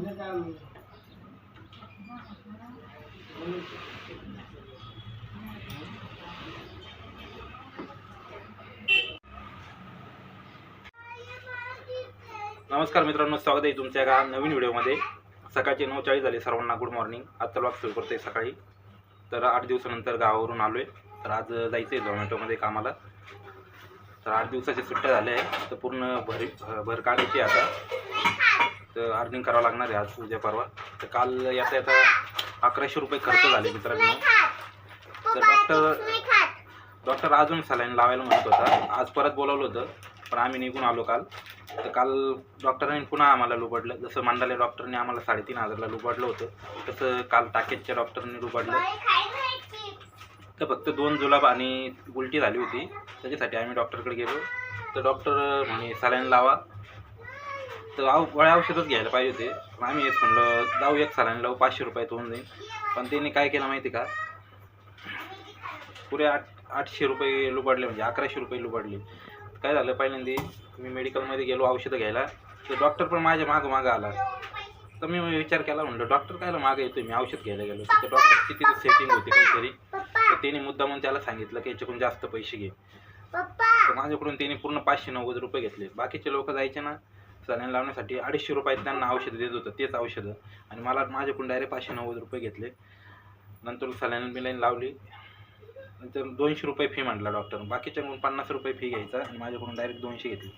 नमस्कार मित्रांनो, स्वागत आहे तुमच्या एका नवीन व्हिडिओमध्ये। सकाळचे 9:40 झाले। सर्वांना गुड मॉर्निंग। आजचा व्लॉग सुरू करतोय सकाळी। तर 8 दिवसानंतर गावावरून आलोय। तर आज जायचं आहे झोमॅटोमध्ये कामाला। तर 8 दिवसाच्या सुट्ट्या झाल्या आहे, तर पूर्ण भर काढायची आता। तर अर्निंग करावं लागणार आहे आज उद्या परवा। तर काल येता 1100 रुपये खर्च झाले मित्रांनो। तर डॉक्टर अजून सलाईन लावायला म्हणत होता। आज परत बोलावलं होतं, पण आम्ही निघून आलो काल। तर काल डॉक्टरांनी पुन्हा आम्हाला लुबाडलं। जसं मंडाले डॉक्टरने आम्हाला 3,500ला लुबाडलं होतं, तसं काल टाकेजच्या डॉक्टरने लुबाडलं। तर फक्त 2 जुलाब आणि उलटी झाली होती, त्याच्यासाठी आम्ही डॉक्टरकडे गेलो। तर डॉक्टर म्हणे सलाईन लावा। तर गोळ्या औषधच घ्यायला पाहिजे होते, पण आम्ही हेच म्हणलं जाऊ एक सलाईन लावू, 500 रुपयात होऊन जाईल। पण त्यांनी काय केलं माहिती का, पुरे 800 रुपये लुबाडले, म्हणजे 1100 रुपये लुबाडले। काय झालं, पहिल्यांदा मी मेडिकलमध्ये गेलो औषधं घ्यायला, तर डॉक्टर पण माझ्या मागं आला। तर मी विचार केला, म्हणलं डॉक्टर कायला मागं येतोय, मी औषध घ्यायला गेलो। तर डॉक्टरची तिथे सेटिंग होती काहीतरी, तर त्याने मुद्दामून त्याला सांगितलं की याच्याकडून जास्त पैसे घे। तर माझ्याकडून त्याने पूर्ण 590 रुपये घेतले। बाकीचे लोक जायचे ना सलाईन लावण्यासाठी, 250 रुपयात त्यांना औषधं देत होतं, तेच औषधं, आणि माझ्याकडून डायरेक्ट 590 रुपये घेतले। नंतर सलाईन लावली, नंतर 200 रुपये फी म्हटला डॉक्टर। बाकीच्याकडून 50 रुपये फी घ्यायचा, आणि माझ्याकडून डायरेक्ट 200 घेतली,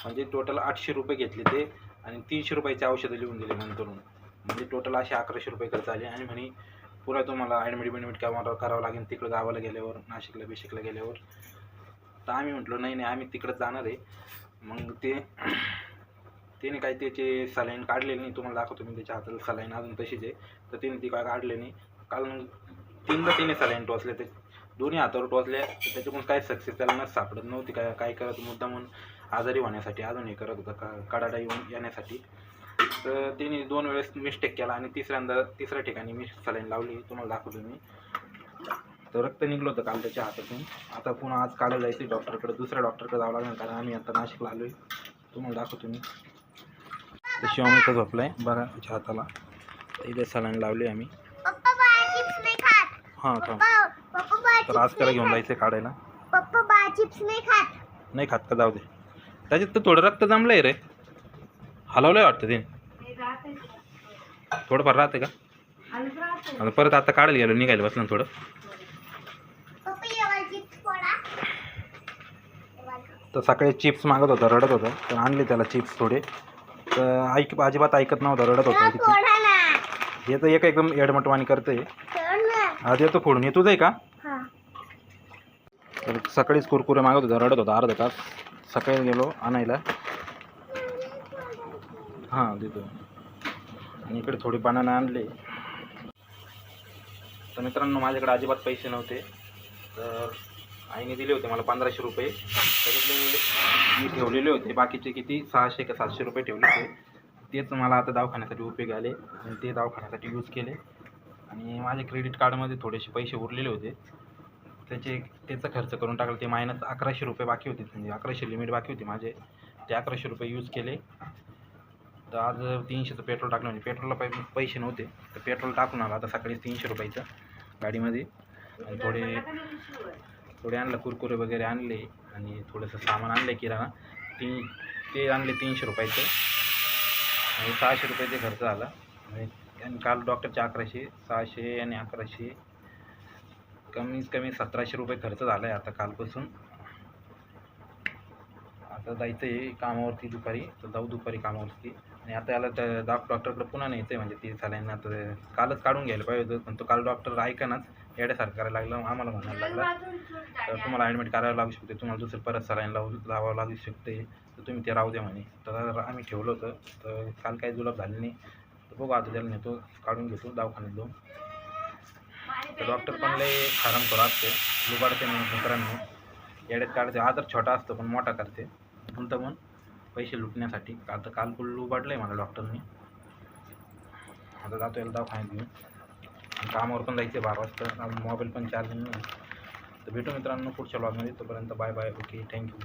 म्हणजे टोटल 800 रुपये घेतले ते, आणि 300 रुपयाचे औषधं लिहून दिले नंतर। म्हणजे टोटल असे 1100 रुपये खर्च आले। आणि म्हणे पुरा तुम्हाला ॲडमिट करावं लागेल तिकडं गावाला गेल्यावर, नाशिकला गेल्यावर। तर आम्ही म्हटलो नाही, आम्ही तिकडंच जाणार आहे। मग त्याने काय त्याचे सलाईन काढलेली नाही, तुम्हाला दाखवतो मी त्याच्या हाताला सलाईन अजून तशीच आहे। तर त्याने ती काय काढले नाही। काल मग 3दा त्याने सलाईन टोचले, ते दोन्ही हातावर टोचल्या। तर त्याच्याकडून काय सक्सेस त्याला सापडत नव्हती, काय करत मुद्दा म्हणून आजारी होण्यासाठी अजून हे करत होता, कडाडा येण्यासाठी। तर तिने 2 वेळेस मिस्टेक केला, आणि तिसऱ्या ठिकाणी मी सलाईन लावली, तुम्हाला दाखवतो मी। तर रक्त निघलं होतं काल त्याच्या हातातून। आता पुन्हा आज काढायला जायचं डॉक्टरकडे, दुसऱ्या डॉक्टरकडे जावं लागणार, कारण आम्ही आता नाशिकला आलो आहे। तुम्हाला दाखवतो मी। तर शिवम इथं झोपला आहे बघा, त्याच्या हाताला इथे सलाईन लावली आम्ही। हां का, तर आज त्याला घेऊन जायचं काढायला। नाही खात का, जाऊ दे। त्याच्यात तर थोडं रक्त जमलंय रे, हलवलंय वाटतं ते, थोडंफार राहते का। आता परत आता काढायला गेलो, निघायला बसलं थोडं। तर सकाळी चिप्स मागत होता, रडत होता, तर आणले त्याला चिप्स थोडे। तर अजिबात ऐकत नव्हता, रडत होता किती। हे तर एकदम एडमटवाणी करतंय। आज येतो फोडून, येतोच आहे का। तर सकाळीच कुरकुरे मागत होता, रडत होता अर्धा तास। सकाळी गेलो आणायला, हां देतो। आणि इकडे थोडे बनाना आणले। तर मित्रांनो, माझ्याकडे अजिबात पैसे नव्हते, तर आईने दिले होते मला 1500 रुपये। त्याच्यातले मी ठेवलेले होते, बाकीचे किती 600 का 700 रुपये ठेवले होते। तेच मला आता दवाखान्यासाठी उपयोगी आले, आणि ते दवाखान्यासाठी यूज केले। आणि माझे क्रेडिट कार्डमध्ये थोडेसे पैसे उरलेले होते, त्याचा खर्च करून टाकला। ते मायनस 1100 रुपये बाकी होते, म्हणजे 1100 लिमिट बाकी होती माझे, ते 1100 रुपये यूज केले। तर आज 300चं पेट्रोल टाकलं, म्हणजे पेट्रोलला पैसे नव्हते, तर पेट्रोल टाकून आला आता सकाळी 300 रुपयाचं गाडीमध्ये। आणि थोडे आणलं, कुरकुरे वगैरे आणले, आणि थोडंसं सामान आणलं किराणा, ते आणले 300 रुपयाचं, आणि 600 रुपये खर्च झाला। आणि काल डॉक्टरचे 1100, 600 आणि 1100, कमीत कमी 1700 रुपये खर्च झाला आहे आता कालपासून। आता जायचं आहे कामावरती दुपारी, तर जाऊ दुपारी कामावरती। आणि आता याला त्या डॉक्टरकडे पुन्हा न्यायचं आहे, म्हणजे ती सलाईन आता कालच काढून घ्यायला पाहिजे होतं, पण तो काल डॉक्टर ऐकानाच, येड्यासारखं करायला लागलं, आम्हाला म्हणायला लागला तर तुम्हाला ॲडमिट करावं लागू शकते, तुम्हाला दुसरं परत सलाईन लावावं लागू शकते, तर तुम्ही ते राहू द्या म्हणे। तर आम्ही ठेवलं होतं, तर काल काही जुलाब झाले नाही, तर बघू आता त्याला नेतो, काढून घेतो दवाखान्यात जाऊन। तर डॉक्टर पण लय खरामखोर असते, लुबाडते मित्रांनो, येड्यात काढते। आजार छोटा असतो पण मोठा करते, पण पैसे लुटण्यासाठी। आता काल लुबाडलं आहे मला डॉक्टरने। आता जातो याला दवाखान्यात घेऊन, आणि कामावर पण जायचं 12 वाजता, मोबाईल पण चार्जिंग नाही। तर भेटू मित्रांनो पुढच्या व्लॉगमध्ये, तोपर्यंत बाय बाय, ओके, थँक्यू।